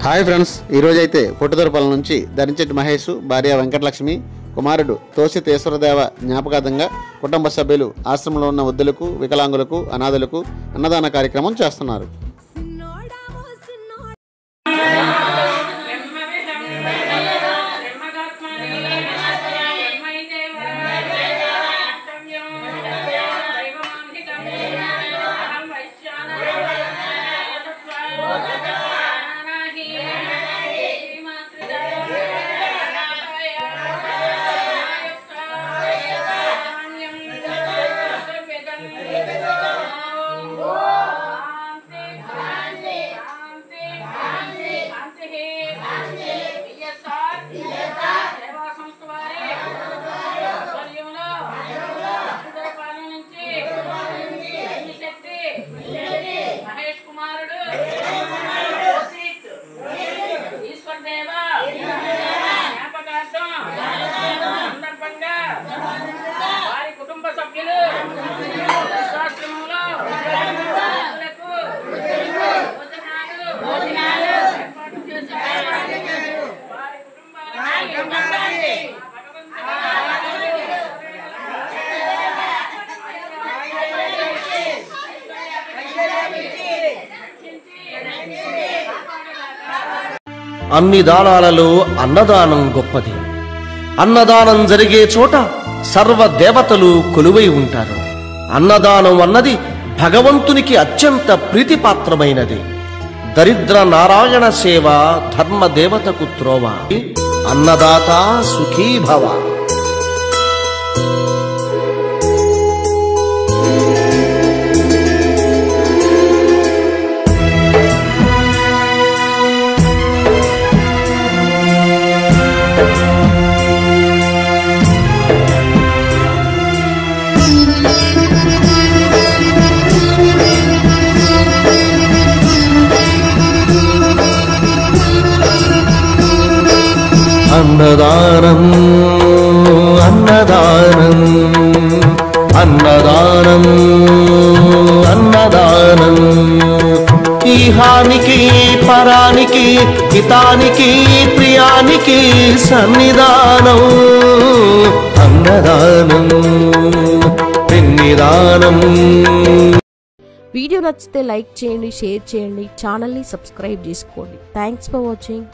Hi friends, ఈరోజైతే పొట్టుదొరపాల నుంచి ధరించెట్టి మహేష్, భార్య వెంకటలక్ష్మి, కుమారుడు తోసిత్ ఈశ్వరదేవ జ్ఞాపకార్థంగా కుటుంబ సభ్యులు ఆశ్రమంలో ఉన్న వృద్ధులకు, వికలాంగులకు, అనాథులకు అన్నదాన కార్యక్రమం చేస్తున్నారు. అన్ని దానాలలో అన్నదానం గొప్పది. అన్నదానం జరిగే చోట సర్వ దేవతలు కొలువై ఉంటారు. అన్నదానం అన్నది భగవంతునికి అత్యంత ప్రీతిపాత్రమైనది. దరిద్ర నారాయణ సేవ ధర్మ దేవతకు త్రోవ. అన్నదాత సుఖీ భవ. అన్నదానం అన్నదానం అన్నదానం అన్నదానం ఈహానికి పరానికి హితానికి ప్రియానికి సన్నిధానం. అన్నదానం పిన్నిదానం. వీడియో నచ్చితే లైక్ చేయండి, షేర్ చేయండి, ఛానల్ని సబ్స్క్రైబ్ చేసుకోండి. Thanks for watching.